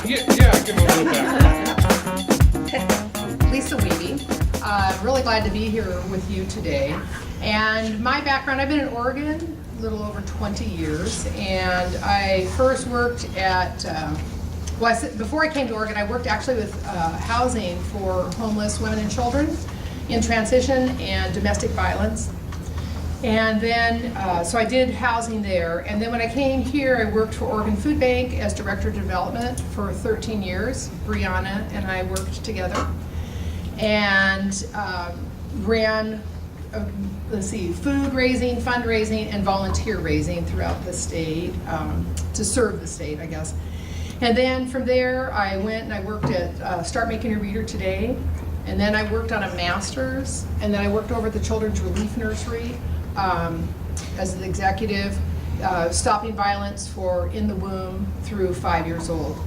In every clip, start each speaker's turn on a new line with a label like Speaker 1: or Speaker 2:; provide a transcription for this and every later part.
Speaker 1: Yeah, give him a little back.
Speaker 2: Lisa Weibe. I'm really glad to be here with you today. And my background, I've been in Oregon a little over 20 years, and I first worked at, before I came to Oregon, I worked actually with housing for homeless women and children in transition and domestic violence. And then, so I did housing there. And then when I came here, I worked for Oregon Food Bank as Director of Development for 13 years. Brianna and I worked together and ran, food raising, fundraising, and volunteer raising throughout the state, to serve the state, I guess. And then from there, I went and I worked at Start Making Your Reader Today. And then I worked on a master's. And then I worked over at the Children's Relief Nursery as an executive, stopping violence for in the womb through 5 years old.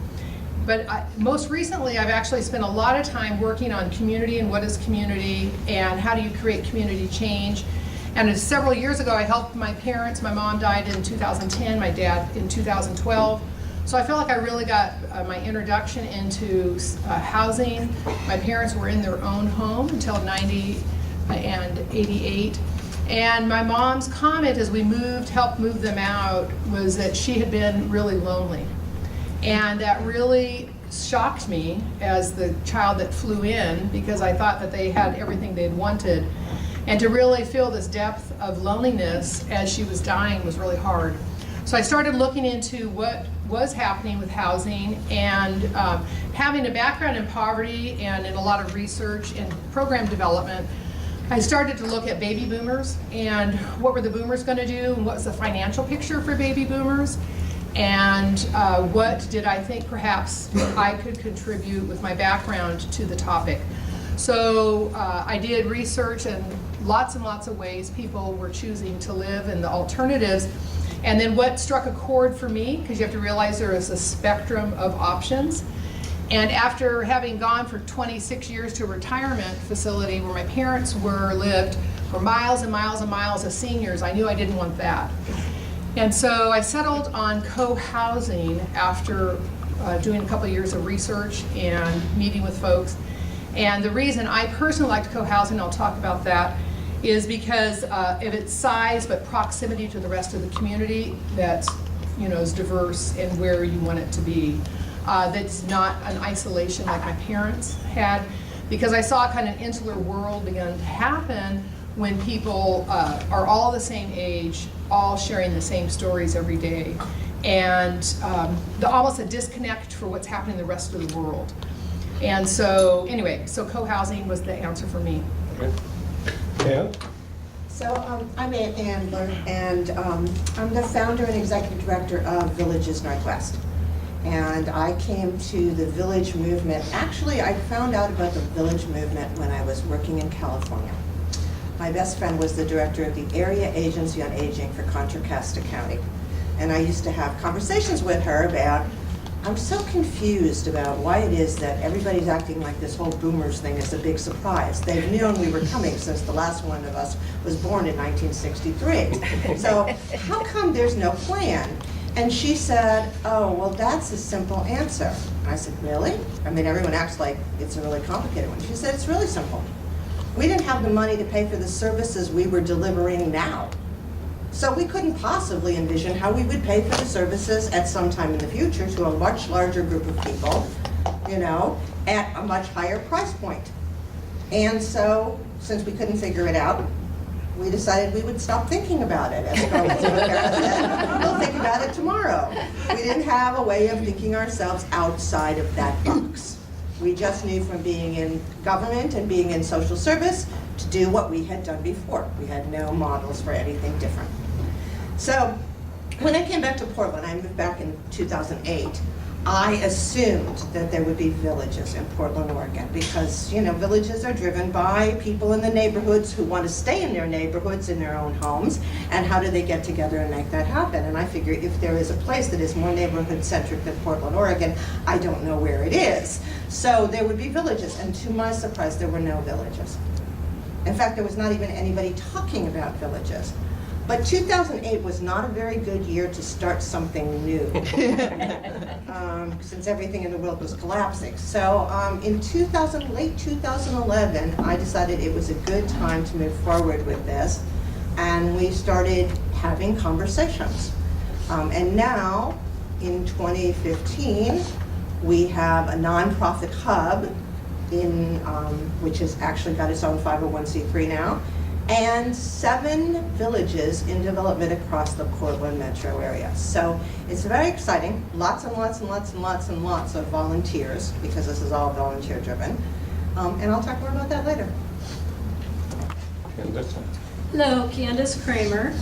Speaker 2: But most recently, I've actually spent a lot of time working on community and what is community and how do you create community change. And several years ago, I helped my parents. My mom died in 2010, my dad in 2012. So I feel like I really got my introduction into housing. My parents were in their own home until 90 and 88. And my mom's comment as we helped move them out, was that she had been really lonely. And that really shocked me as the child that flew in, because I thought that they had everything they'd wanted. And to really feel this depth of loneliness as she was dying was really hard. So I started looking into what was happening with housing, and having a background in poverty and in a lot of research and program development, I started to look at baby boomers and what were the boomers going to do, and what was the financial picture for baby boomers, and what did I think perhaps I could contribute with my background to the topic. So I did research and lots of ways people were choosing to live and the alternatives. And then what struck a chord for me, because you have to realize there is a spectrum of options. And after having gone for 26 years to a retirement facility where my parents lived for miles and miles and miles of seniors, I knew I didn't want that. And so I settled on co-housing after doing a couple of years of research and meeting with folks. And the reason I personally liked co-housing, I'll talk about that, is because of its size but proximity to the rest of the community that's, is diverse and where you want it to be. That's not an isolation like my parents had, because I saw kind of an insular world begin to happen when people are all the same age, all sharing the same stories every day, and almost a disconnect for what's happening in the rest of the world. And so anyway, so co-housing was the answer for me.
Speaker 1: Okay. Yeah.
Speaker 3: So I'm Andler, and I'm the founder and executive director of Villages Northwest. And I came to the Village movement. Actually, I found out about the Village movement when I was working in California. My best friend was the director of the Area Agency on Aging for Contra Costa County. And I used to have conversations with her about, I'm so confused about why it is that everybody's acting like this whole boomers thing is a big surprise. They've known we were coming since the last one of us was born in 1963. So how come there's no plan? And she said, oh, well, that's a simple answer. I said, really? I mean, everyone acts like it's a really complicated one. She said, it's really simple. We didn't have the money to pay for the services we were delivering now. So we couldn't possibly envision how we would pay for the services at some time in the future to a much larger group of people, at a much higher price point. And so, since we couldn't figure it out, we decided we would stop thinking about it. As Carlos said, we'll think about it tomorrow. We didn't have a way of thinking ourselves outside of that box. We just knew from being in government and being in social service to do what we had done before. We had no models for anything different. So when I came back to Portland, I moved back in 2008, I assumed that there would be villages in Portland, Oregon, because villages are driven by people in the neighborhoods who want to stay in their neighborhoods, in their own homes, and how do they get together and make that happen? And I figure if there is a place that is more neighborhood-centric than Portland, Oregon, I don't know where it is. So there would be villages, and to my surprise, there were no villages. In fact, there was not even anybody talking about villages. But 2008 was not a very good year to start something new. since everything in the world was collapsing. So in late 2011, I decided it was a good time to move forward with this, and we started having conversations. And now, in 2015, we have a nonprofit hub which has actually got its own 501c3 now, and 7 villages in development across the Portland metro area. So it's very exciting. Lots and lots and lots and lots and lots of volunteers, because this is all volunteer driven. And I'll talk more about that later.
Speaker 1: Candace.
Speaker 4: Hello, Candace Kramer,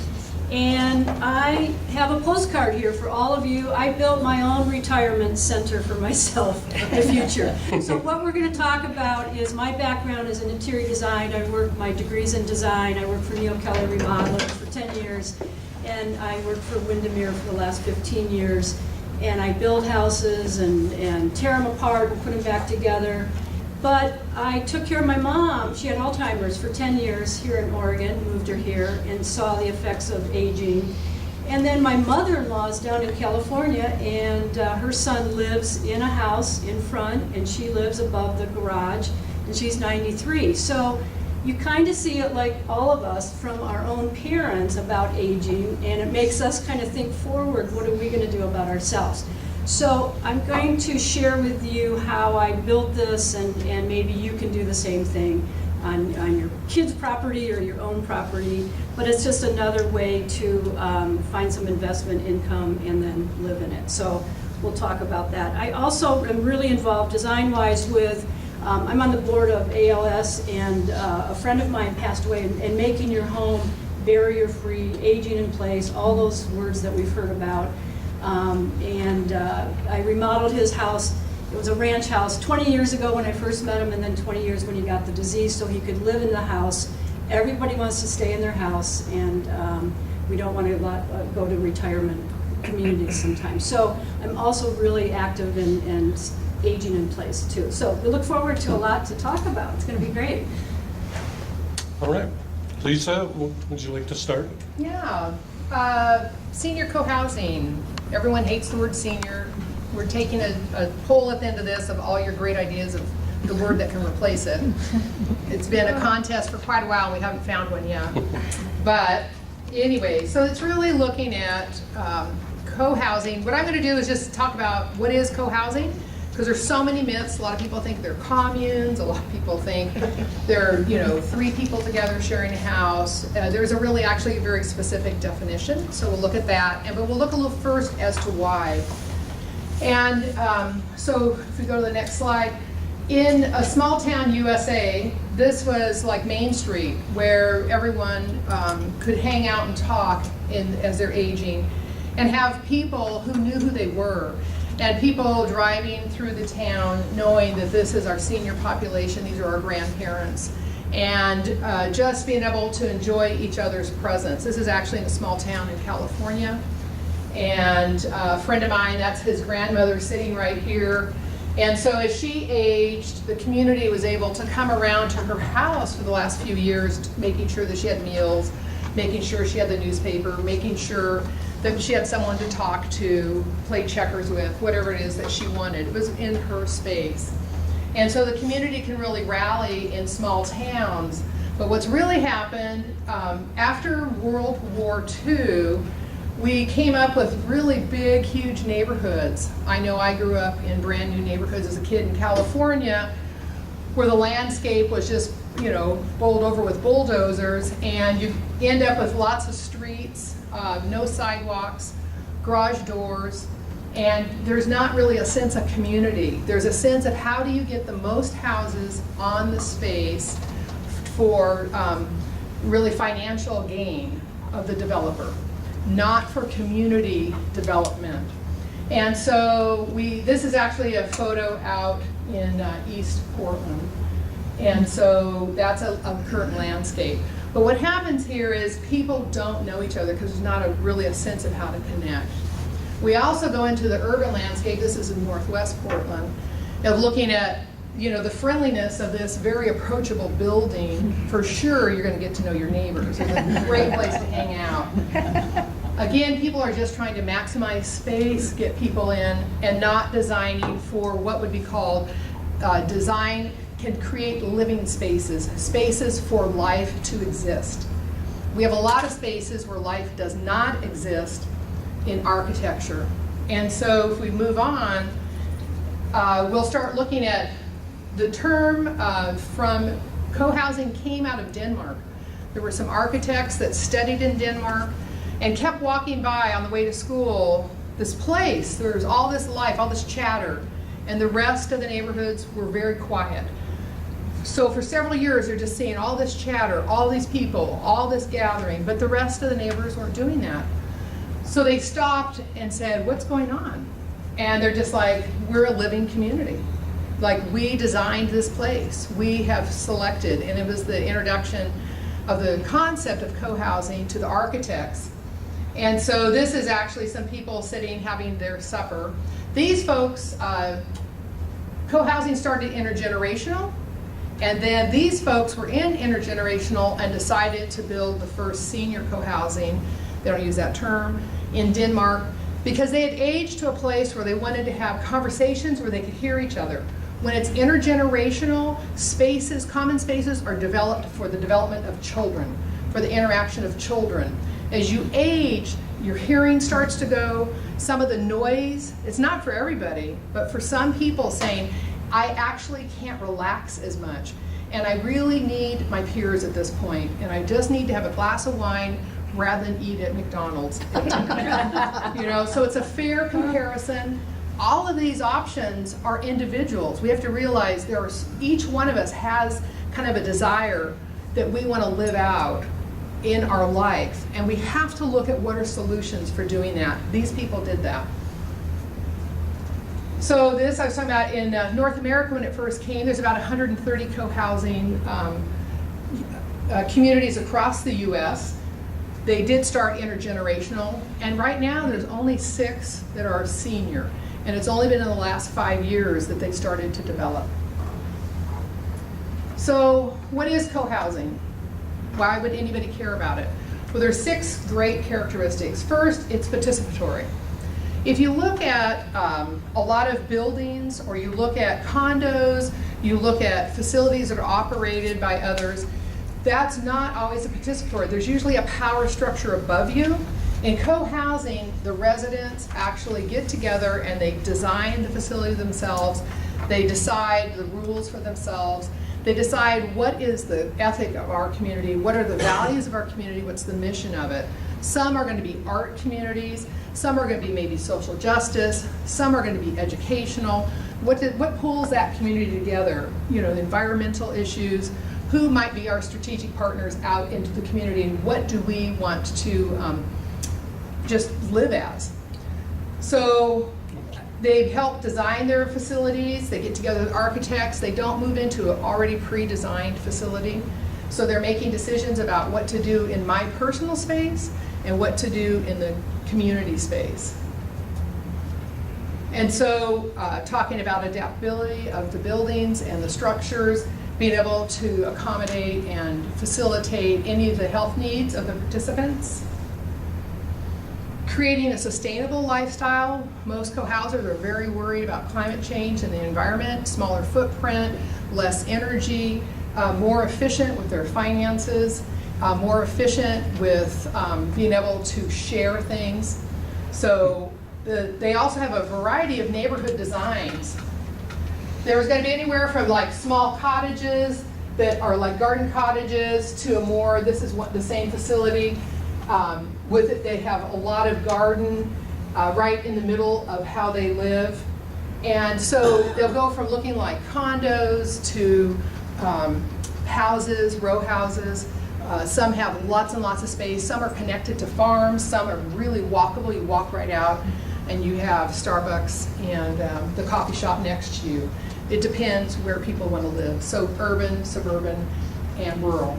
Speaker 4: and I have a postcard here for all of you. I built my own retirement center for myself in the future. So what we're going to talk about is my background is in interior design. My degree's in design. I worked for Neil Kelly Remodeling for 10 years, and I worked for Windermere for the last 15 years. And I build houses and tear them apart and put them back together. But I took care of my mom. She had Alzheimer's for 10 years here in Oregon, moved her here, and saw the effects of aging. And then my mother-in-law is down in California, and her son lives in a house in front, and she lives above the garage, and she's 93. So you kind of see it like all of us from our own parents about aging, and it makes us kind of think forward, what are we going to do about ourselves? So I'm going to share with you how I built this, and maybe you can do the same thing on your kids' property or your own property, but it's just another way to find some investment income and then live in it. So we'll talk about that. I also am really involved design-wise with, I'm on the board of ALS, and a friend of mine passed away, and making your home barrier-free, aging in place, all those words that we've heard about. I remodeled his house. It was a ranch house 20 years ago when I first met him, and then 20 years when he got the disease, so he could live in the house. Everybody wants to stay in their house, and we don't want to go to retirement communities sometimes. So I'm also really active in aging in place too. So we look forward to a lot to talk about. It's going to be great.
Speaker 1: All right. Lisa, would you like to start?
Speaker 2: Yeah. Senior cohousing. Everyone hates the word senior. We're taking a poll at the end of this of all your great ideas of the word that can replace it. It's been a contest for quite a while. We haven't found one yet. But anyway, so it's really looking at co-housing. What I'm going to do is just talk about what is co-housing, because there's so many myths. A lot of people think they're communes. A lot of people think they're, 3 people together sharing a house. There's actually a very specific definition. So we'll look at that, but we'll look a little first as to why. And so if we go to the next slide, in a small town USA, this was like Main Street, where everyone could hang out and talk as they're aging, and have people who knew who they were, and people driving through the town knowing that this is our senior population, these are our grandparents, and just being able to enjoy each other's presence. This is actually in a small town in California. And a friend of mine, that's his grandmother sitting right here. And so as she aged, the community was able to come around to her house for the last few years, making sure that she had meals, making sure she had the newspaper, making sure that she had someone to talk to, play checkers with, whatever it is that she wanted. It was in her space. And so the community can really rally in small towns. But what's really happened, after World War II, we came up with really big, huge neighborhoods. I know I grew up in brand new neighborhoods as a kid in California, where the landscape was just, bowled over with bulldozers, and you end up with lots of streets, no sidewalks, garage doors, and there's not really a sense of community. There's a sense of how do you get the most houses on the space for really financial gain of the developer, not for community development. And so this is actually a photo out in East Portland. And so that's a current landscape. But what happens here is people don't know each other because there's not really a sense of how to connect. We also go into the urban landscape. This is in Northwest Portland, of looking at the friendliness of this very approachable building. For sure, you're going to get to know your neighbors. It's a great place to hang out. Again, people are just trying to maximize space, get people in, and not designing for what would be called, design can create living spaces, spaces for life to exist. We have a lot of spaces where life does not exist in architecture. And so if we move on, we'll start looking at the term from cohousing came out of Denmark. There were some architects that studied in Denmark and kept walking by on the way to school this place. There was all this life, all this chatter, and the rest of the neighborhoods were very quiet. So for several years, they're just seeing all this chatter, all these people, all this gathering, but the rest of the neighbors weren't doing that. So they stopped and said, what's going on? And they're just like, we're a living community. Like, we designed this place. We have selected, and it was the introduction of the concept of co-housing to the architects. And so this is actually some people sitting having their supper. These folks, co-housing started intergenerational, and then these folks were in intergenerational and decided to build the first senior co-housing, they don't use that term, in Denmark, because they had aged to a place where they wanted to have conversations where they could hear each other. When it's intergenerational, spaces, common spaces are developed for the development of children, for the interaction of children. As you age, your hearing starts to go, some of the noise, it's not for everybody, but for some people saying, I actually can't relax as much, and I really need my peers at this point, and I just need to have a glass of wine rather than eat at McDonald's. You know, so it's a fair comparison. All of these options are individuals. We have to realize each one of us has kind of a desire that we want to live out in our life, and we have to look at what are solutions for doing that. These people did that. So this I was talking about in North America when it first came, there's about 130 co-housing communities across the US. They did start intergenerational, and right now there's only 6 that are senior. And it's only been in the last 5 years that they started to develop. So what is co-housing? Why would anybody care about it? Well, there's 6 great characteristics. First, it's participatory. If you look at a lot of buildings, or you look at condos, you look at facilities that are operated by others, that's not always a participatory. There's usually a power structure above you. In co-housing, the residents actually get together and they design the facility themselves. They decide the rules for themselves. They decide what is the ethic of our community, what are the values of our community, what's the mission of it. Some are going to be art communities, some are going to be maybe social justice, some are going to be educational. What pulls that community together? You know, the environmental issues, who might be our strategic partners out into the community, and what do we want to just live as. So they help design their facilities, they get together with architects, they don't move into an already pre-designed facility. So they're making decisions about what to do in my personal space and what to do in the community space. And so talking about adaptability of the buildings and the structures, being able to accommodate and facilitate any of the health needs of the participants. Creating a sustainable lifestyle. Most co-housers are very worried about climate change and the environment, smaller footprint, less energy, more efficient with their finances, more efficient with being able to share things. So they also have a variety of neighborhood designs. There's going to be anywhere from like small cottages that are like garden cottages to a more, this is what the same facility. With it, they have a lot of garden right in the middle of how they live. And so they'll go from looking like condos to houses, row houses. Some have lots and lots of space. Some are connected to farms. Some are really walkable. You walk right out and you have Starbucks and the coffee shop next to you. It depends where people want to live. So urban, suburban, and rural.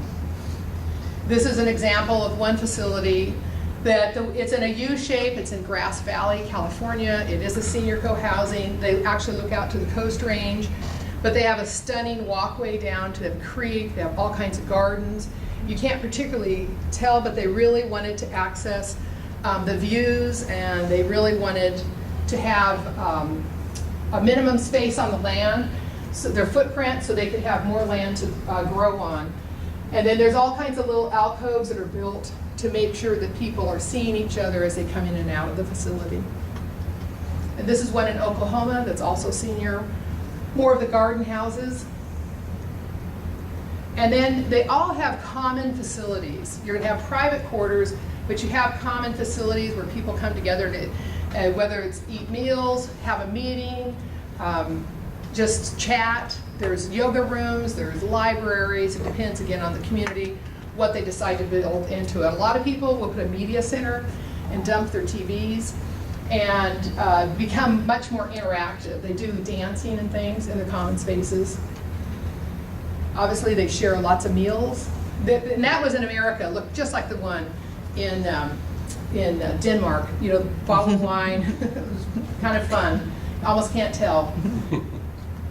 Speaker 2: This is an example of one facility that it's in a U shape. It's in Grass Valley, California. It is a senior co-housing. They actually look out to the Coast Range, but they have a stunning walkway down to the creek. They have all kinds of gardens. You can't particularly tell, but they really wanted to access the views, and they really wanted to have a minimum space on the land, so their footprint, so they could have more land to grow on. And then there's all kinds of little alcoves that are built to make sure that people are seeing each other as they come in and out of the facility. And this is one in Oklahoma that's also senior, more of the garden houses. And then they all have common facilities. You're gonna have private quarters, but you have common facilities where people come together to, whether it's eat meals, have a meeting, just chat. There's yoga rooms, there's libraries. It depends again on the community, what they decide to build into it. A lot of people will put a media center and dump their TVs and become much more interactive. They do dancing and things in the common spaces. Obviously, they share lots of meals. And that was in America, looked just like the one in Denmark. You know, bottled wine. It was kind of fun. Almost can't tell.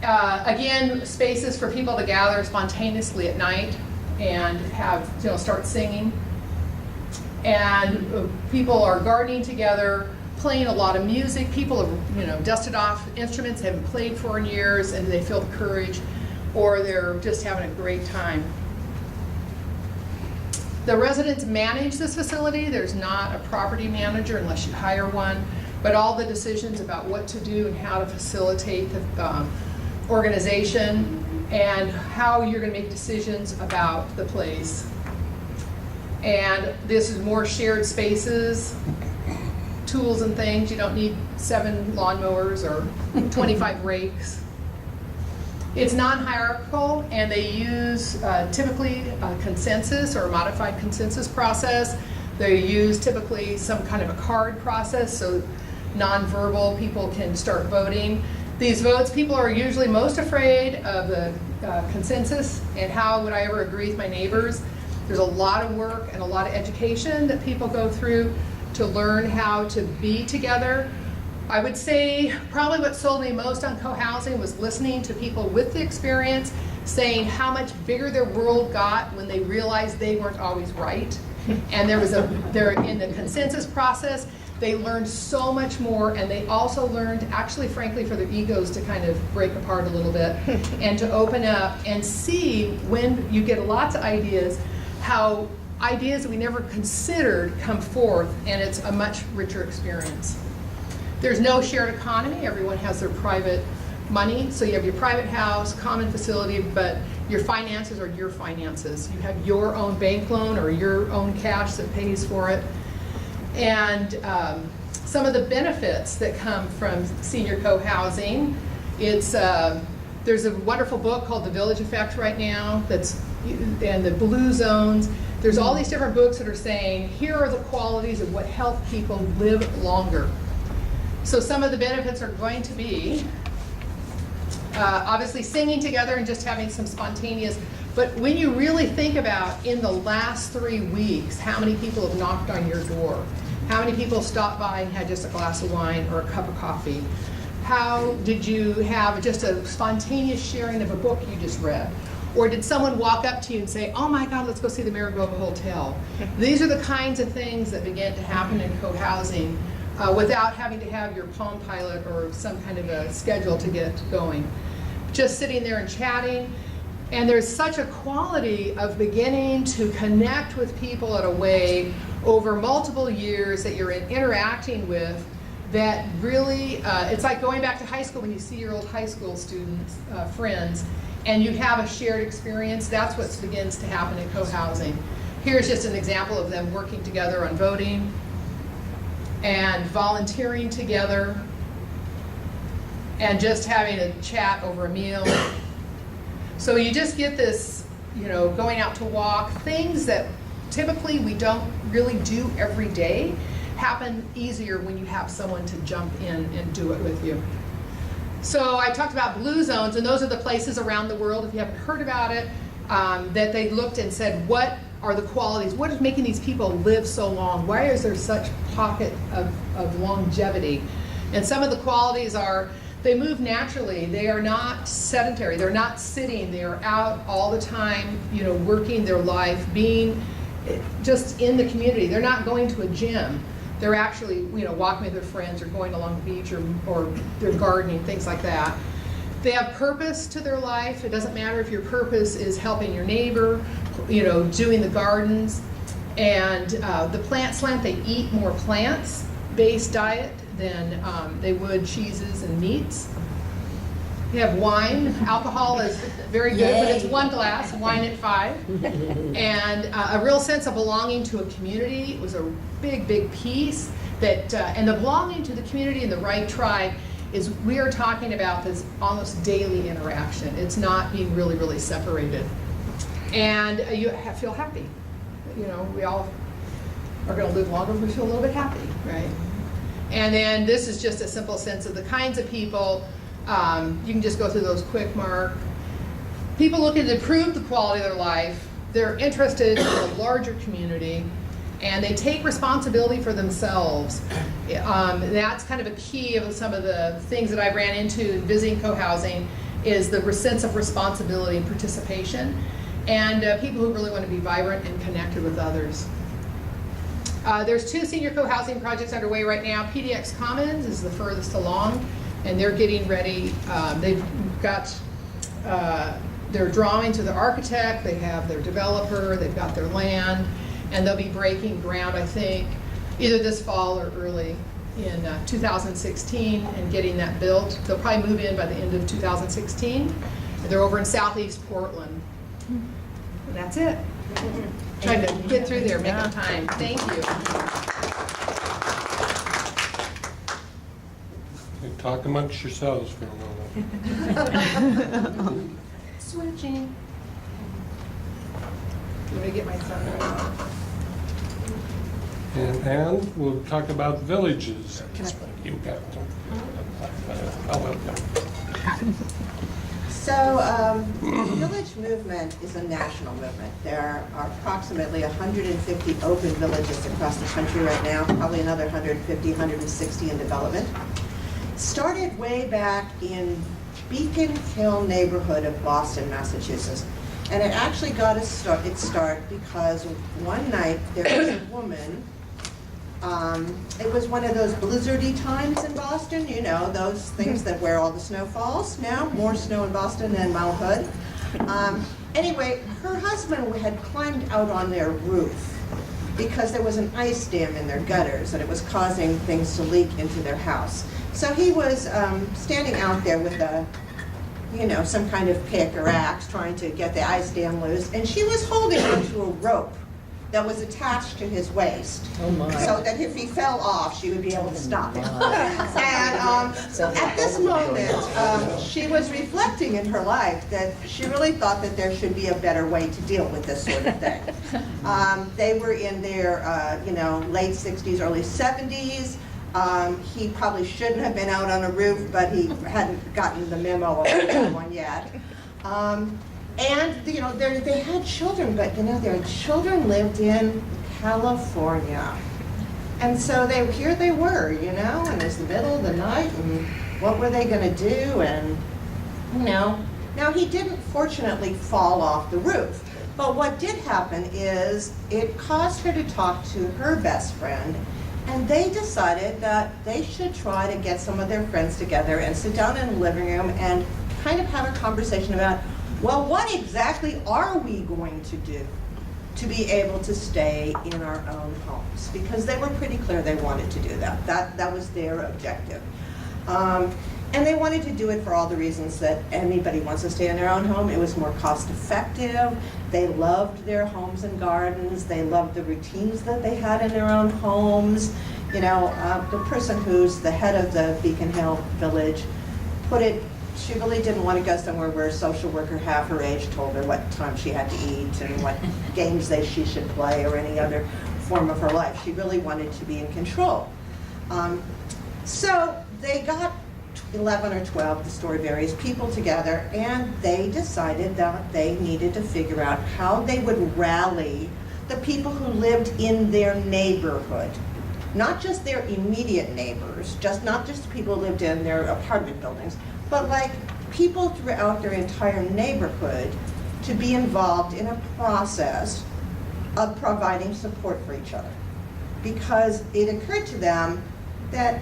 Speaker 2: Again, spaces for people to gather spontaneously at night and have, you know, start singing. And people are gardening together, playing a lot of music. People have, you know, dusted off instruments, haven't played for in years, and they feel the courage, or they're just having a great time. The residents manage this facility. There's not a property manager unless you hire one, but all the decisions about what to do and how to facilitate the organization and how you're going to make decisions about the place. And this is more shared spaces, tools and things. You don't need 7 lawnmowers or 25 rakes. It's non-hierarchical, and they use typically a consensus or a modified consensus process. They use typically some kind of a card process, so non-verbal people can start voting. These votes, people are usually most afraid of the consensus and how would I ever agree with my neighbors. There's a lot of work and a lot of education that people go through to learn how to be together. I would say probably what sold me most on cohousing was listening to people with the experience saying how much bigger their world got when they realized they weren't always right. And they're in the consensus process. They learned so much more, and they also learned, actually, frankly, for their egos to kind of break apart a little bit and to open up and see when you get lots of ideas, how ideas that we never considered come forth, and it's a much richer experience. There's no shared economy. Everyone has their private money. So you have your private house, common facility, but your finances are your finances. You have your own bank loan or your own cash that pays for it. And some of the benefits that come from senior co-housing, there's a wonderful book called The Village Effect right now, and the blue zones. There's all these different books that are saying, here are the qualities of what help people live longer. So some of the benefits are going to be, obviously singing together and just having some spontaneous, but when you really think about in the last 3 weeks, how many people have knocked on your door? How many people stopped by and had just a glass of wine or a cup of coffee? How did you have just a spontaneous sharing of a book you just read? Or did someone walk up to you and say, oh my God, let's go see the Marigold Hotel? These are the kinds of things that begin to happen in co-housing without having to have your Palm Pilot or some kind of a schedule to get going. Just sitting there and chatting. And there's such a quality of beginning to connect with people in a way over multiple years that you're interacting with that really, it's like going back to high school when you see your old high school students, friends, and you have a shared experience. That's what begins to happen in co-housing. Here's just an example of them working together on voting and volunteering together and just having a chat over a meal. So you just get this, you know, going out to walk, things that typically we don't really do every day happen easier when you have someone to jump in and do it with you. So I talked about blue zones, and those are the places around the world, if you haven't heard about it, that they looked and said, what are the qualities? What is making these people live so long? Why is there such pocket of longevity? And some of the qualities are, they move naturally. They are not sedentary. They're not sitting. They are out all the time, you know, working their life, being just in the community. They're not going to a gym. they're actually, walking with their friends or going along the beach or they're gardening, things like that. They have purpose to their life. It doesn't matter if your purpose is helping your neighbor, doing the gardens. And the plant slant, they eat more plants-based diet than they would cheeses and meats. We have wine. Alcohol is very good, but it's 1 glass, wine at 5. And a real sense of belonging to a community was a big, big piece. And the belonging to the community and the right tribe is, we are talking about this almost daily interaction. It's not being really, really separated. And you feel happy. We all are going to live longer if we feel a little bit happy, right? And then this is just a simple sense of the kinds of people. You can just go through those quick, Mark. People looking to improve the quality of their life. They're interested in a larger community, and they take responsibility for themselves. That's kind of a key of some of the things that I ran into in visiting Cohousing, is the sense of responsibility and participation, and people who really want to be vibrant and connected with others. There's 2 senior co-housing projects underway right now. PDX Commons is the furthest along, and they're getting ready. They've got their drawings with the architect, they have their developer, they've got their land, and they'll be breaking ground, I think, either this fall or early in 2016 and getting that built. They'll probably move in by the end of 2016. They're over in southeast Portland. And that's it. Trying to get through there, making time. Thank you.
Speaker 1: You talk amongst yourselves for a moment.
Speaker 2: Switching. Let me get my son right.
Speaker 3: Mm-hmm.
Speaker 1: And we'll talk about villages. You got them.
Speaker 3: So, village movement is a national movement. There are approximately 150 open villages across the country right now, probably another 150, 160 in development. Started way back in Beacon Hill neighborhood of Boston, Massachusetts. And it actually got its start because one night there was a woman. It was one of those blizzardy times in Boston, those things that where all the snow falls now, more snow in Boston than Mount Hood. Anyway, her husband had climbed out on their roof because there was an ice dam in their gutters and it was causing things to leak into their house. So he was standing out there with some kind of pick or axe trying to get the ice dam loose, and she was holding onto a rope that was attached to his waist, so that if he fell off, she would be able to stop him. And at this moment, she was reflecting in her life that she really thought that there should be a better way to deal with this sort of thing. They were in their late 60s, early 70s. He probably shouldn't have been out on a roof, but he hadn't gotten the memo of that one yet. And they had children, but their children lived in California. And so here they were, and it's the middle of the night, and what were they going to do? And, now he didn't fortunately fall off the roof. But what did happen is it caused her to talk to her best friend, and they decided that they should try to get some of their friends together and sit down in the living room and kind of have a conversation about, well, what exactly are we going to do to be able to stay in our own homes? Because they were pretty clear they wanted to do that. That was their objective. And they wanted to do it for all the reasons that anybody wants to stay in their own home. It was more cost effective. They loved their homes and gardens. They loved the routines that they had in their own homes. The person who's the head of the Beacon Hill Village put it, she really didn't want to go somewhere where a social worker half her age told her what time she had to eat and what games she should play or any other form of her life. She really wanted to be in control. So they got 11 or 12, the story varies, people together, and they decided that they needed to figure out how they would rally the people who lived in their neighborhood. Not just their immediate neighbors, not just the people who lived in their apartment buildings, but like people throughout their entire neighborhood to be involved in a process of providing support for each other. because it occurred to them that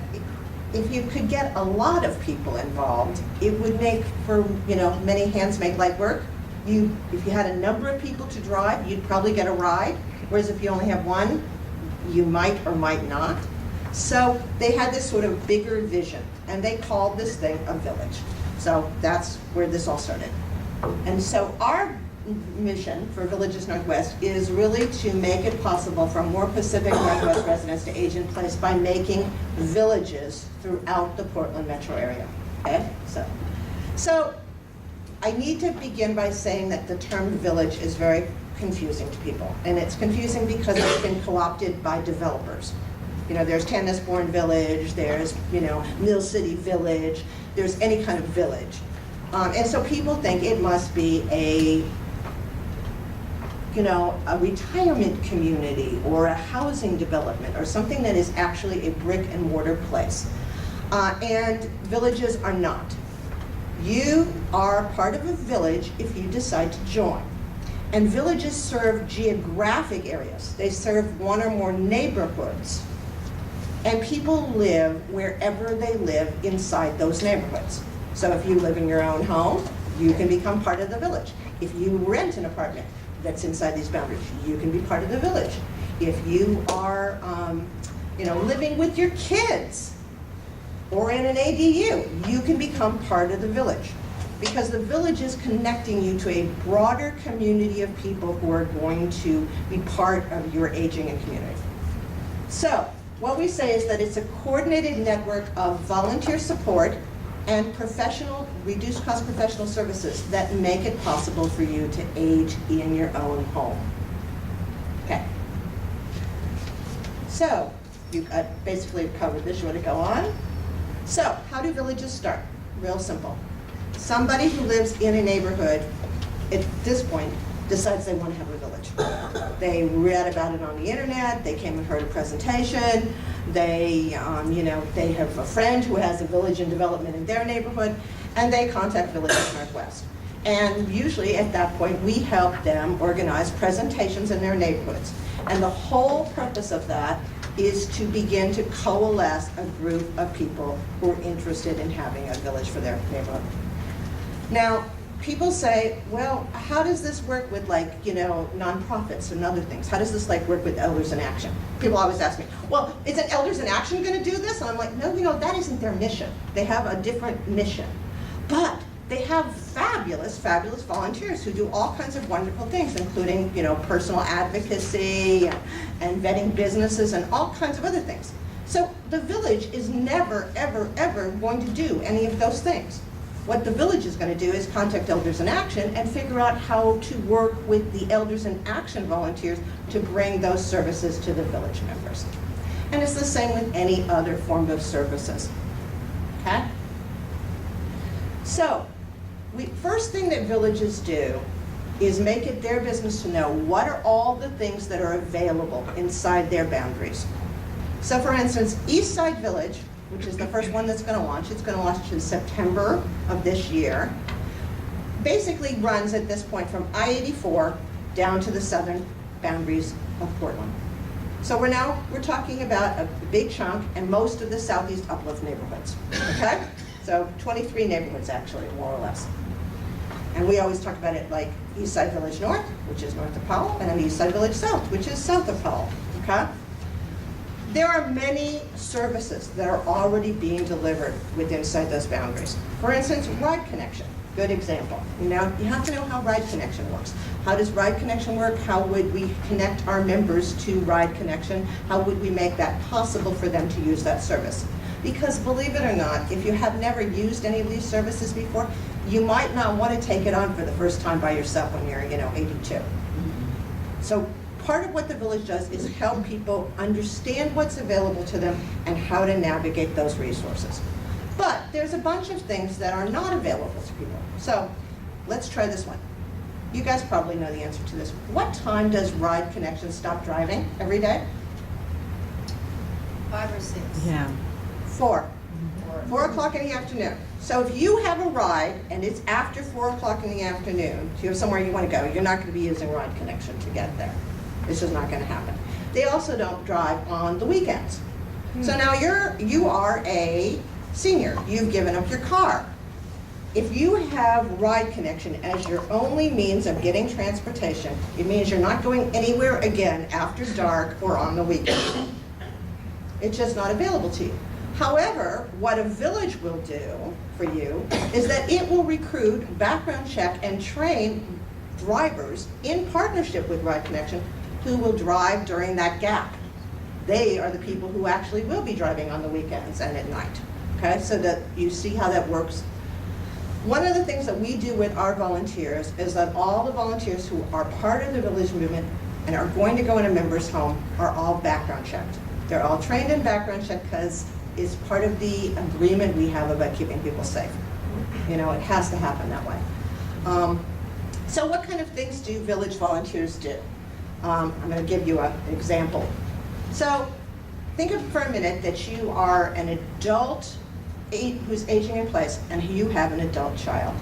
Speaker 3: if you could get a lot of people involved, it would make for, many hands make light work. If you had a number of people to drive, you'd probably get a ride, whereas if you only have one, you might or might not. So they had this sort of bigger vision, and they called this thing a village. So that's where this all started. And so our mission for Villages Northwest is really to make it possible for more Pacific Northwest residents to age in place by making villages throughout the Portland metro area. Okay, so I need to begin by saying that the term village is very confusing to people, and it's confusing because it's been co-opted by developers. There's Candace Village, there's Mill City Village, there's any kind of village, and so people think it must be a retirement community or a housing development or something that is actually a brick and mortar place. And villages are not. You are part of a village if you decide to join. And villages serve geographic areas. They serve one or more neighborhoods. And people live wherever they live inside those neighborhoods. So if you live in your own home, you can become part of the village. If you rent an apartment that's inside these boundaries, you can be part of the village. If you are, living with your kids or in an ADU, you can become part of the village, because the village is connecting you to a broader community of people who are going to be part of your aging and community. So what we say is that it's a coordinated network of volunteer support and reduced cost professional services that make it possible for you to age in your own home. Okay. So you've basically covered this. You want to go on? So how do villages start? Real simple. Somebody who lives in a neighborhood at this point decides they want to have a village. They read about it on the internet, they came and heard a presentation, they have a friend who has a village in development in their neighborhood, and they contact Villages Northwest. And usually at that point, we help them organize presentations in their neighborhoods. And the whole purpose of that is to begin to coalesce a group of people who are interested in having a village for their neighborhood. Now, people say, well, how does this work with nonprofits and other things? How does this work with Elders in Action? People always ask me, well, isn't Elders in Action going to do this? And I'm like, no, that isn't their mission. They have a different mission. But they have fabulous, fabulous volunteers who do all kinds of wonderful things, including, personal advocacy and vetting businesses and all kinds of other things. So the village is never, ever, ever going to do any of those things. What the village is going to do is contact Elders in Action and figure out how to work with the Elders in Action volunteers to bring those services to the village members. And it's the same with any other form of services. Okay? So, first thing that villages do is make it their business to know what are all the things that are available inside their boundaries. So for instance, Eastside Village, which is the first one that's going to launch. It's going to launch in September of this year. Basically runs at this point from I-84 down to the southern boundaries of Portland. So we're talking about a big chunk and most of the southeast uplift neighborhoods. Okay? So 23 neighborhoods actually, more or less. And we always talk about it like Eastside Village North, which is north of Powell, and then Eastside Village South, which is south of Powell. Okay? There are many services that are already being delivered within those boundaries. For instance, Ride Connection, good example. Now, you have to know how Ride Connection works. How does Ride Connection work? How would we connect our members to Ride Connection? How would we make that possible for them to use that service? Because believe it or not, if you have never used any of these services before, you might not want to take it on for the first time by yourself when you're, 82. So part of what the village does is help people understand what's available to them and how to navigate those resources. But there's a bunch of things that are not available to people. So let's try this one. You guys probably know the answer to this. What time does Ride Connection stop driving every day?
Speaker 5: 5 or 6.
Speaker 6: Yeah.
Speaker 3: 4. 4 o'clock in the afternoon. So if you have a ride and it's after 4 o'clock in the afternoon, so you have somewhere you want to go, you're not going to be using Ride Connection to get there. It's just not going to happen. They also don't drive on the weekends. So now you are a senior. You've given up your car. If you have ride connection as your only means of getting transportation, it means you're not going anywhere again after dark or on the weekend. It's just not available to you. However, what a village will do for you is that it will recruit, background check, and train drivers in partnership with Ride Connection who will drive during that gap. They are the people who actually will be driving on the weekends and at night. Okay, so that you see how that works. One of the things that we do with our volunteers is that all the volunteers who are part of the village movement and are going to go in a member's home are all background checked. They're all trained in background check because it's part of the agreement we have about keeping people safe. You know, it has to happen that way. So what kind of things do village volunteers do? I'm going to give you an example. So think of for a minute that you are an adult who's aging in place and you have an adult child.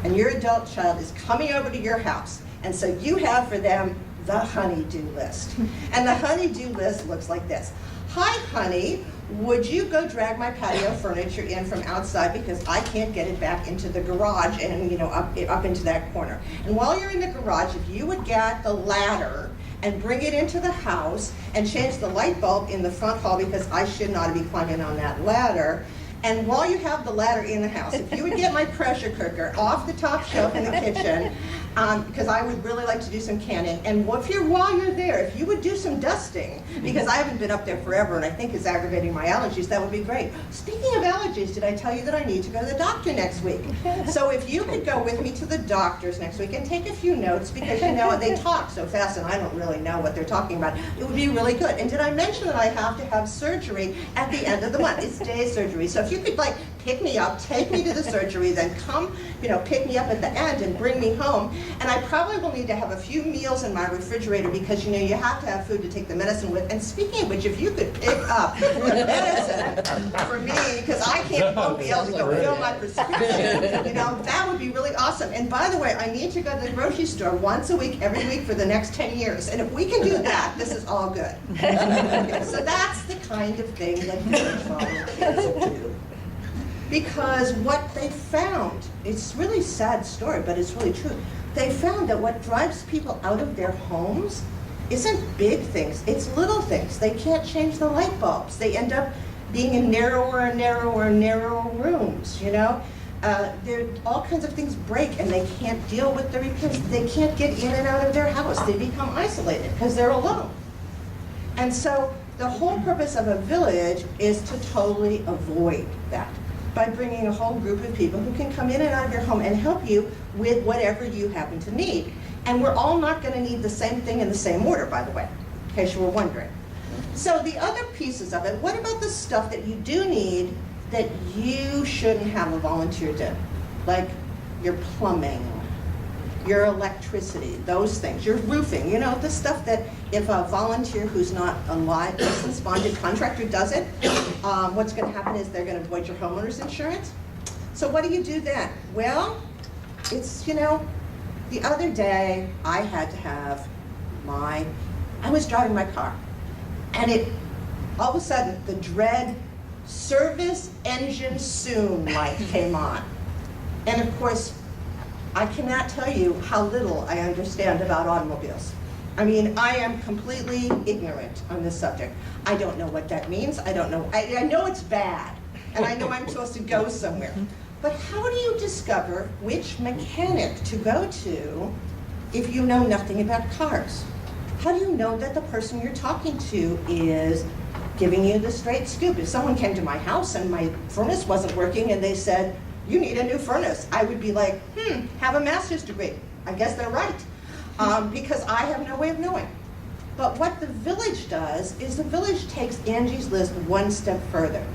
Speaker 3: And your adult child is coming over to your house. And so you have for them the honey-do list. And the honey-do list looks like this. Hi, honey, would you go drag my patio furniture in from outside because I can't get it back into the garage and, you know, up into that corner. And while you're in the garage, if you would get the ladder and bring it into the house and change the light bulb in the front hall because I should not be climbing on that ladder. And while you have the ladder in the house, if you would get my pressure cooker off the top shelf in the kitchen, because I would really like to do some canning, and while you're there, if you would do some dusting, because I haven't been up there forever and I think it's aggravating my allergies, that would be great. Speaking of allergies, did I tell you that I need to go to the doctor next week? So if you could go with me to the doctor's next week and take a few notes, because you know they talk so fast and I don't really know what they're talking about, it would be really good. And did I mention that I have to have surgery at the end of the month? It's day surgery. So if you could like pick me up, take me to the surgery, then come, you know, pick me up at the end and bring me home. And I probably will need to have a few meals in my refrigerator because, you know, you have to have food to take the medicine with. And speaking of which, if you could pick up the medicine for me, because I won't be able to go fill my prescription, you know, that would be really awesome. And by the way, I need to go to the grocery store once a week, every week for the next 10 years. And if we can do that, this is all good. Okay, so that's the kind of thing that village volunteers do. Because what they found, it's a really sad story, but it's really true. They found that what drives people out of their homes isn't big things, it's little things. They can't change the light bulbs. They end up being in narrower and narrower and narrower rooms, you know? All kinds of things break and they can't deal with the repairs. They can't get in and out of their house. They become isolated because they're alone. And so the whole purpose of a village is to totally avoid that, by bringing a whole group of people who can come in and out of your home and help you with whatever you happen to need. And we're all not going to need the same thing in the same order, by the way, in case you were wondering. So the other pieces of it, what about the stuff that you do need that you shouldn't have a volunteer do? Like your plumbing, your electricity, those things, your roofing, you know, the stuff that if a volunteer who's not a licensed bonded contractor does it, what's going to happen is they're going to void your homeowner's insurance. So what do you do then? Well, it's, you know, the other day I had to have I was driving my car and all of a sudden the dread service engine soon light came on. And of course, I cannot tell you how little I understand about automobiles. I mean, I am completely ignorant on this subject. I don't know what that means. I don't know. I know it's bad, and I know I'm supposed to go somewhere. But how do you discover which mechanic to go to if you know nothing about cars? How do you know that the person you're talking to is giving you the straight scoop? If someone came to my house and my furnace wasn't working and they said, you need a new furnace, I would be like, have a master's degree. I guess they're right, because I have no way of knowing. But what the village does is the village takes Angie's List one step further.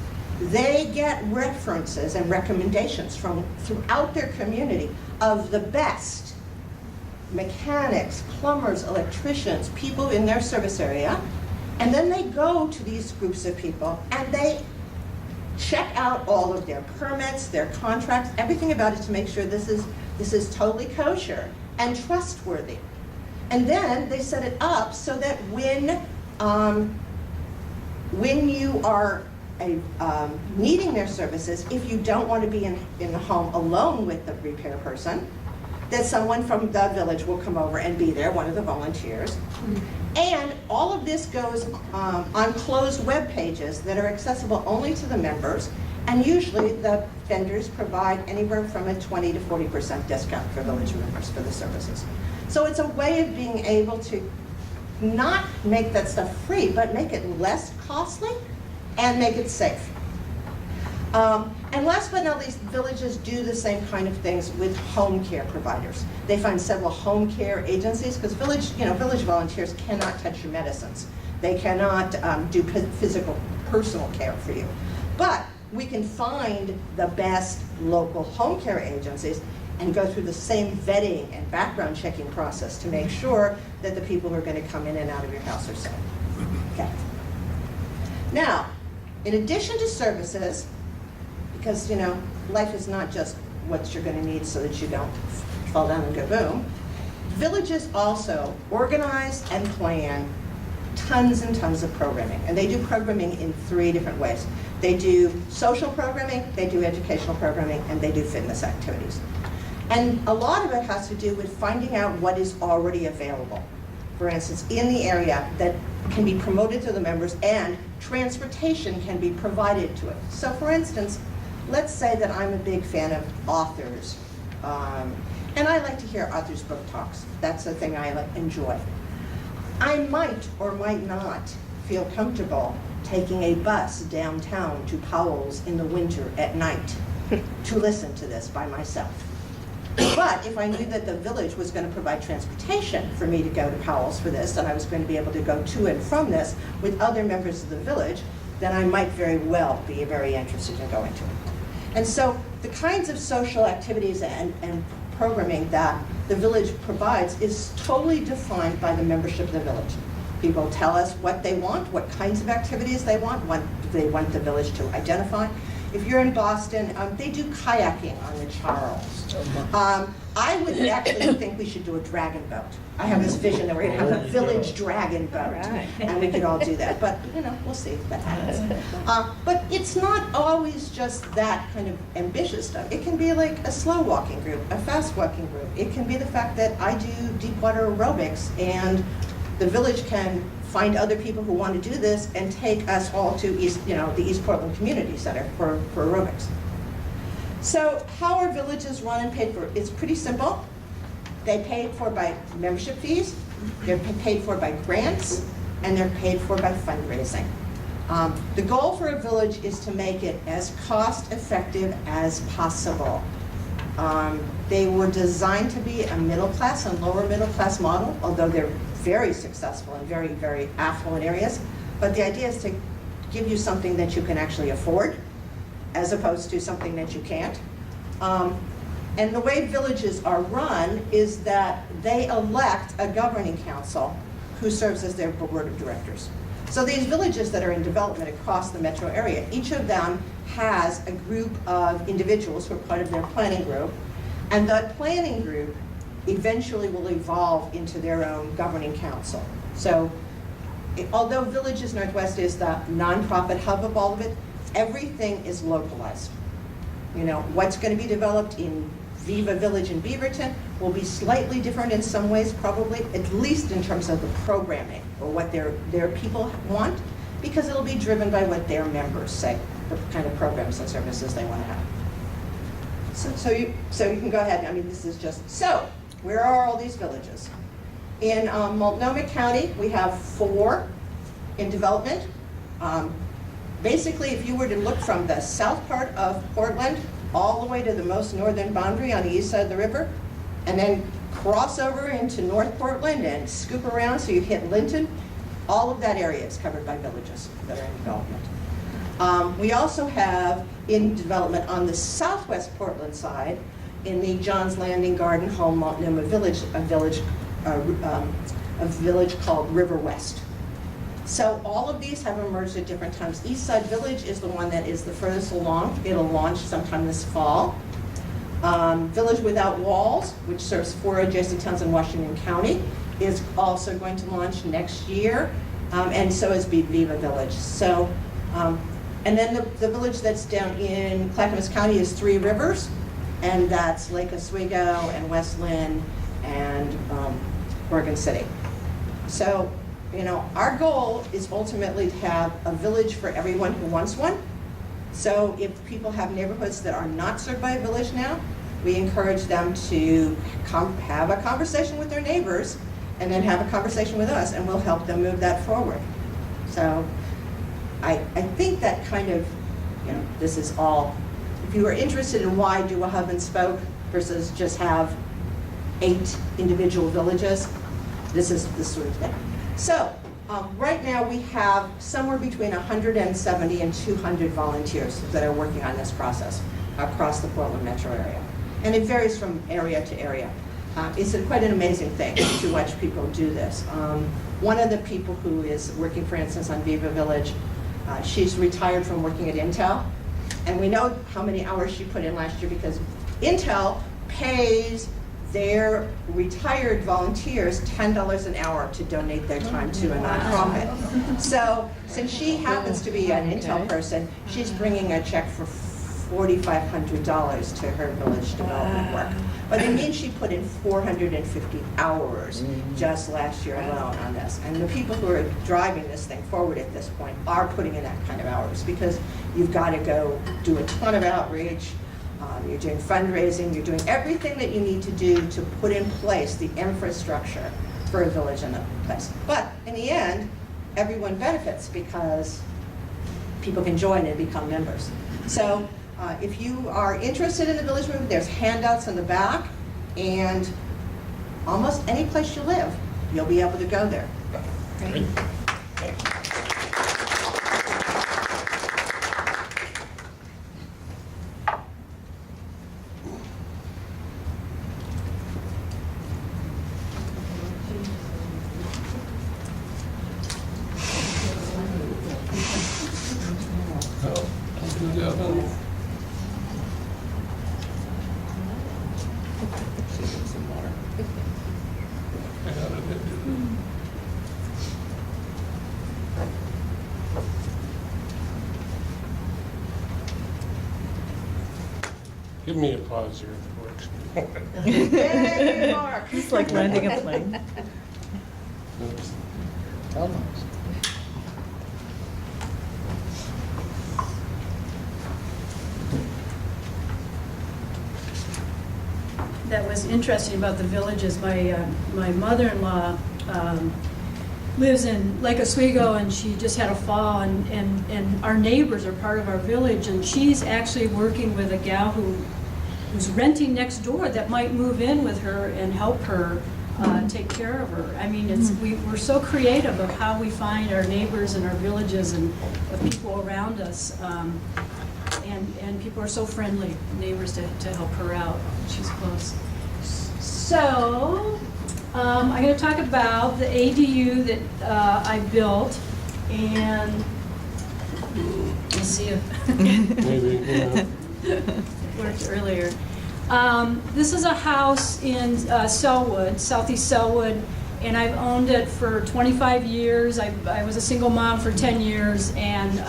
Speaker 3: They get references and recommendations from throughout their community of the best mechanics, plumbers, electricians, people in their service area, and then they go to these groups of people and they check out all of their permits, their contracts, everything about it to make sure this is totally kosher and trustworthy. And then they set it up so that when When you are needing their services, if you don't want to be in the home alone with the repair person, that someone from the village will come over and be there, one of the volunteers. And all of this goes on closed web pages that are accessible only to the members, and usually the vendors provide anywhere from a 20 to 40% discount for village members for the services. So it's a way of being able to not make that stuff free, but make it less costly and make it safe. And last but not least, villages do the same kind of things with home care providers. They find several home care agencies, because village volunteers cannot touch your medicines. They cannot do physical, personal care for you. But we can find the best local home care agencies and go through the same vetting and background checking process to make sure that the people who are going to come in and out of your house are safe. Okay. Now, in addition to services, because life is not just what you're going to need so that you don't fall down and go boom, villages also organize and plan tons and tons of programming. And they do programming in 3 different ways. They do social programming, they do educational programming, and they do fitness activities. And a lot of it has to do with finding out what is already available. For instance, in the area that can be promoted to the members, and transportation can be provided to it. So for instance, let's say that I'm a big fan of authors, and I like to hear authors' book talks. That's the thing I enjoy. I might or might not feel comfortable taking a bus downtown to Powell's in the winter at night to listen to this by myself. But if I knew that the village was going to provide transportation for me to go to Powell's for this, and I was going to be able to go to and from this with other members of the village, then I might very well be very interested in going to it. And so the kinds of social activities and programming that the village provides is totally defined by the membership of the village. People tell us what they want, what kinds of activities they want, what they want the village to identify. If you're in Boston, they do kayaking on the Charles. I would actually think we should do a dragon boat. I have this vision that we're going to have a village dragon boat, and we could all do that. But we'll see if that happens. But it's not always just that kind of ambitious stuff. It can be like a slow walking group, a fast walking group. It can be the fact that I do deep water aerobics, and the village can find other people who want to do this and take us all to the East Portland Community Center for aerobics. So how are villages run and paid for? It's pretty simple. They're paid for by membership fees, they're paid for by grants, and they're paid for by fundraising. The goal for a village is to make it as cost effective as possible. They were designed to be a middle class and lower middle class model, although they're very successful in very, very affluent areas. But the idea is to give you something that you can actually afford, as opposed to something that you can't. And the way villages are run is that they elect a governing council who serves as their board of directors. So these villages that are in development across the metro area, each of them has a group of individuals who are part of their planning group, and that planning group eventually will evolve into their own governing council. So although Villages Northwest is the nonprofit hub of all of it, everything is localized. What's going to be developed in Viva Village in Beaverton will be slightly different in some ways, probably, at least in terms of the programming or what their people want, because it'll be driven by what their members say, the kind of programs and services they want to have. So you can go ahead. This is just, so where are all these villages? In Multnomah County, we have 4 in development. Basically, if you were to look from the south part of Portland all the way to the most northern boundary on the east side of the river, and then cross over into North Portland and scoop around so you hit Linton, all of that area is covered by villages that are in development. We also have in development on the southwest Portland side, in the Johns Landing Garden Home Multnomah Village, a village called River West. So all of these have emerged at different times. Eastside Village is the one that is the furthest along. It'll launch sometime this fall. Village Without Walls, which serves 4 adjacent towns in Washington County, is also going to launch next year. and so is Viva Village. So, and then the village that's down in Clackamas County is Three Rivers, and that's Lake Oswego and West Lynn and Oregon City. So, you know, our goal is ultimately to have a village for everyone who wants one. So if people have neighborhoods that are not served by a village now, we encourage them to have a conversation with their neighbors and then have a conversation with us, and we'll help them move that forward. So I think that kind of, you know, this is all, if you are interested in why do a hub and spoke versus just have 8 individual villages, this is the sort of thing. So right now we have somewhere between 170 and 200 volunteers that are working on this process across the Portland metro area. And it varies from area to area. It's quite an amazing thing to watch people do this. One of the people who is working, for instance, on Viva Village, she's retired from working at Intel. And we know how many hours she put in last year because Intel pays their retired volunteers $10 an hour to donate their time to a nonprofit. So since she happens to be an Intel person, she's bringing a check for $4,500 to her village development work. But it means she put in 450 hours just last year alone on this. And the people who are driving this thing forward at this point are putting in that kind of hours because you've got to go do a ton of outreach. You're doing fundraising, you're doing everything that you need to do to put in place the infrastructure for a village and a place. But in the end, everyone benefits because people can join and become members. So if you are interested in the village movement, there's handouts in the back, and almost any place you live, you'll be able to go there. Okay?
Speaker 1: Give me a pause here if it works.
Speaker 3: Yay, Mark.
Speaker 5: It's like landing a plane.
Speaker 6: Almost.
Speaker 4: That was interesting about the villages. My mother-in-law lives in Lake Oswego, and she just had a fall, and our neighbors are part of our village, and she's actually working with a gal who's renting next door that might move in with her and help her take care of her. I mean, we're so creative of how we find our neighbors and our villages and the people around us. And people are so friendly, neighbors, to help her out. She's close. So, I'm going to talk about the ADU that I built, and let's see if
Speaker 1: Maybe,
Speaker 4: it worked earlier. This is a house in Selwood, southeast Selwood, and I've owned it for 25 years. I was a single mom for 10 years and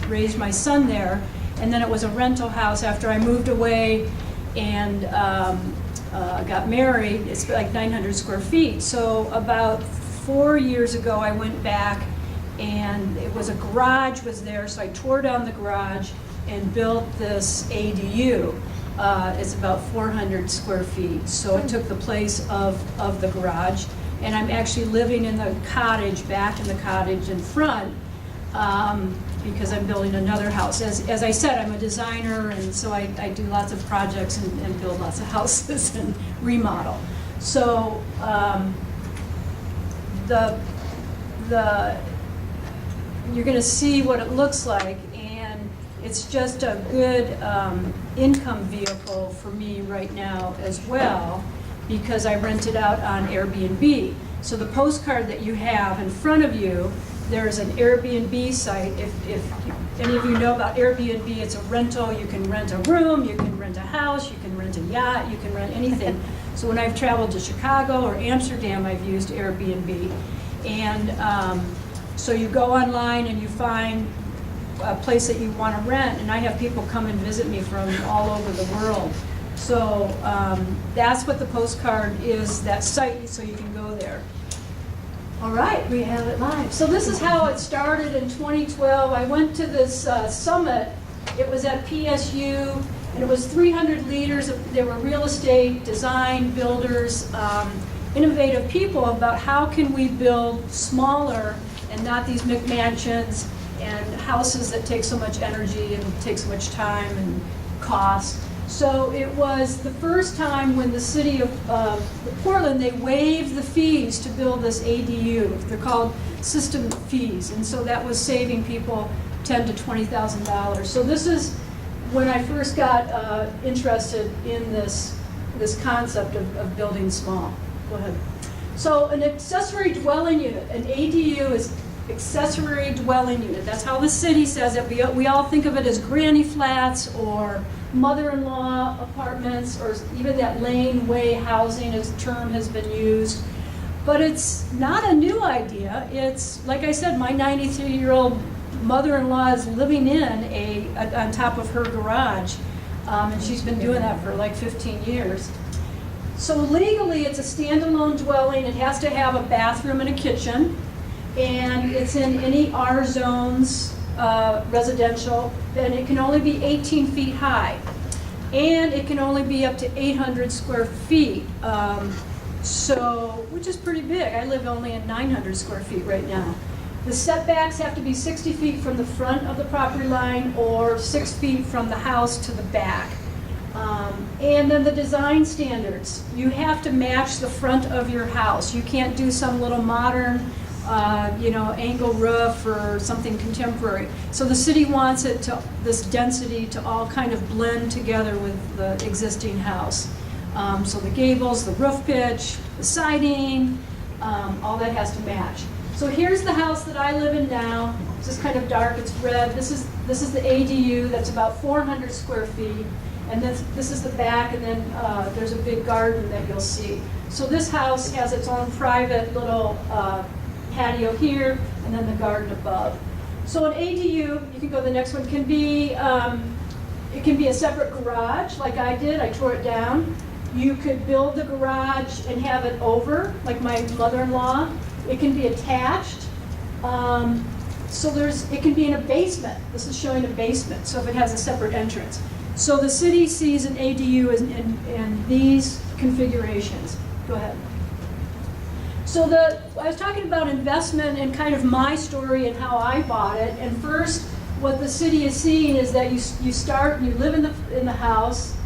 Speaker 4: raised my son there. And then it was a rental house after I moved away and got married. It's like 900 square feet. So about 4 years ago, I went back, and it was a garage was there. So I tore down the garage and built this ADU. It's about 400 square feet. So it took the place of the garage. And I'm actually living in the cottage, back in the cottage in front. Because I'm building another house. As I said, I'm a designer, and so I do lots of projects and build lots of houses and remodel. So you're going to see what it looks like, and it's just a good income vehicle for me right now as well, because I rent it out on Airbnb. So the postcard that you have in front of you, there's an Airbnb site. If any of you know about Airbnb, it's a rental. You can rent a room, you can rent a house, you can rent a yacht, you can rent anything. So when I've traveled to Chicago or Amsterdam, I've used Airbnb. And So you go online and you find a place that you want to rent, and I have people come and visit me from all over the world. So that's what the postcard is, that site, so you can go there. All right, we have it live. So this is how it started in 2012. I went to this summit. It was at PSU, and it was 300 leaders. There were real estate, design, builders, innovative people about how can we build smaller and not these McMansions and houses that take so much energy and take so much time and cost. So it was the first time when the city of Portland, they waived the fees to build this ADU. They're called system fees, and so that was saving people $10,000 to $20,000. So this is when I first got interested in this concept of building small. Go ahead. So an accessory dwelling unit, an ADU is accessory dwelling unit. That's how the city says it. We all think of it as granny flats or mother-in-law apartments, or even that laneway housing as a term has been used. But it's not a new idea. It's, like I said, my 93-year-old mother-in-law is living on top of her garage, and she's been doing that for like 15 years. So legally, it's a standalone dwelling. It has to have a bathroom and a kitchen, and it's in any R zones, residential, and it can only be 18 feet high, and it can only be up to 800 square feet, which is pretty big. I live only in 900 square feet right now. The setbacks have to be 60 feet from the front of the property line or 6 feet from the house to the back. And then the design standards. You have to match the front of your house. You can't do some little modern angle roof or something contemporary. So the city wants this density to all kind of blend together with the existing house. So the gables, the roof pitch, the siding, all that has to match. So here's the house that I live in now. This is kind of dark, it's red. This is the ADU that's about 400 square feet. And then this is the back, and then there's a big garden that you'll see. So this house has its own private little patio here, and then the garden above. So an ADU, you can go to the next one, can be, it can be a separate garage, like I did. I tore it down. You could build the garage and have it over, like my mother-in-law. It can be attached. It can be in a basement. This is showing a basement, so if it has a separate entrance. So the city sees an ADU in these configurations. Go ahead. So I was talking about investment and kind of my story and how I bought it. And first, what the city is seeing is that you start and you live in the house,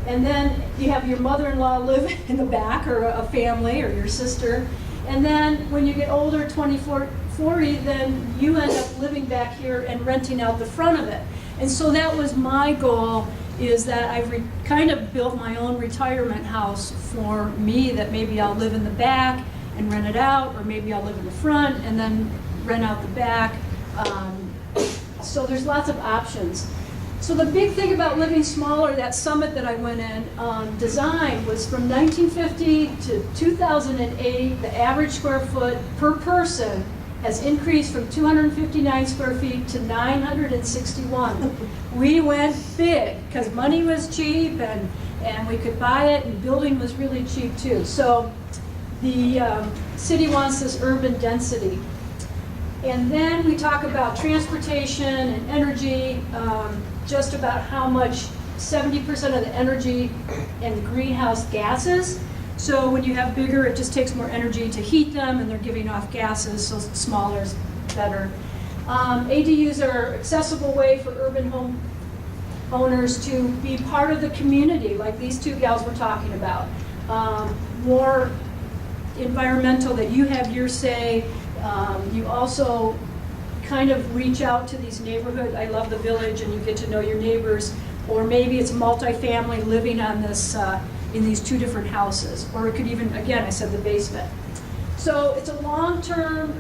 Speaker 4: and then you have your mother-in-law live in the back, or a family, or your sister. And then when you get older, 24, 40, then you end up living back here and renting out the front of it. And so that was my goal, is that I've kind of built my own retirement house for me, that maybe I'll live in the back and rent it out, or maybe I'll live in the front and then rent out the back. So there's lots of options. So the big thing about living smaller, that summit that I went in, design was from 1950 to 2008, the average square foot per person has increased from 259 square feet to 961. We went big because money was cheap and we could buy it, and building was really cheap too. So the city wants this urban density. And then we talk about transportation and energy, just about how much 70% of the energy and greenhouse gases. So when you have bigger, it just takes more energy to heat them, and they're giving off gases, so smaller is better. ADUs are an accessible way for urban home owners to be part of the community, like these two gals were talking about. More environmental, that you have your say. You also kind of reach out to these neighborhoods. I love the village, and you get to know your neighbors. Or maybe it's multifamily living on this, in these two different houses. Or it could even, again, I said the basement. So it's a long-term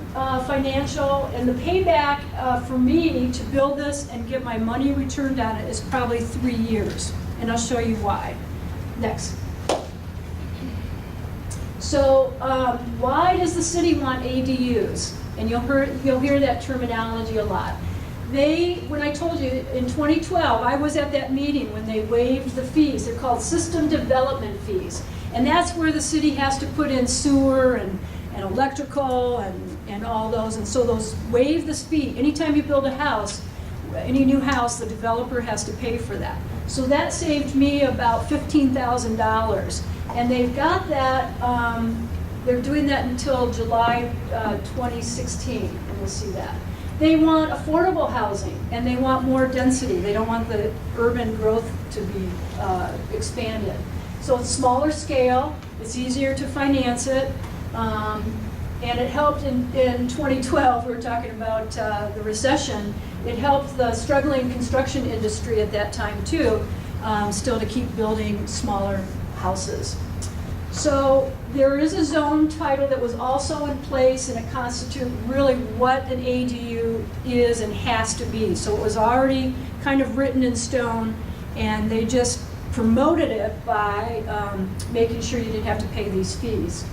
Speaker 4: financial, and the payback for me to build this and get my money returned on it is probably 3 years. And I'll show you why. Next. So why does the city want ADUs? and you'll hear that terminology a lot. When I told you, in 2012, I was at that meeting when they waived the fees. They're called system development fees. And that's where the city has to put in sewer and electrical and all those. And so those waive this fee. Anytime you build a house, any new house, the developer has to pay for that. So that saved me about $15,000. And they've got that, they're doing that until July 2016, and we'll see that. They want affordable housing, and they want more density. They don't want the urban growth to be expanded. So it's smaller scale, it's easier to finance it, and it helped in 2012, we were talking about the recession, it helped the struggling construction industry at that time too, still to keep building smaller houses. So there is a zone title that was also in place, and it constitutes really what an ADU is and has to be. So it was already kind of written in stone, and they just promoted it by making sure you didn't have to pay these fees.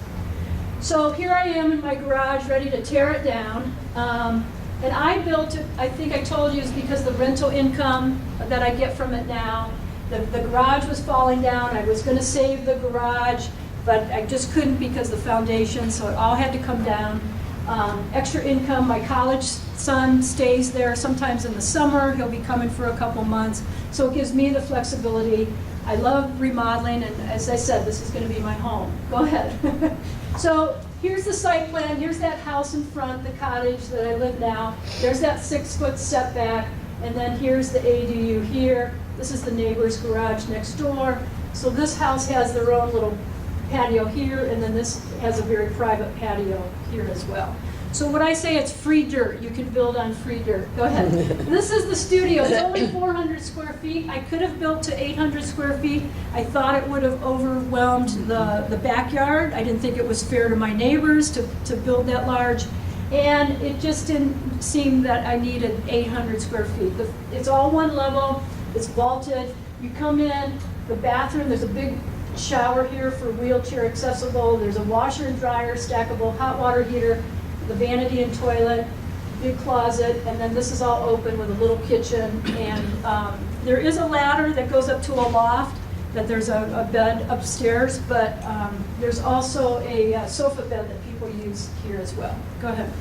Speaker 4: So here I am in my garage ready to tear it down. And I built it, I think I told you, is because the rental income that I get from it now. The garage was falling down. I was going to save the garage, but I just couldn't because the foundation, so it all had to come down. Extra income, my college son stays there sometimes in the summer. He'll be coming for a couple months, so it gives me the flexibility. I love remodeling, and as I said, this is going to be my home. Go ahead. So here's the site plan. Here's that house in front, the cottage that I live now. There's that 6-foot setback, and then here's the ADU here. This is the neighbor's garage next door. So this house has their own little patio here, and then this has a very private patio here as well. So when I say it's free dirt, you can build on free dirt. Go ahead. This is the studio. It's only 400 square feet. I could have built to 800 square feet. I thought it would have overwhelmed the backyard. I didn't think it was fair to my neighbors to build that large. And it just didn't seem that I needed 800 square feet. It's all one level. It's vaulted. You come in, the bathroom, there's a big shower here for wheelchair accessible. There's a washer and dryer, stackable hot water heater, the vanity and toilet, big closet, and then this is all open with a little kitchen. And there is a ladder that goes up to a loft, that there's a bed upstairs, but there's also a sofa bed that people use here as well. Go ahead.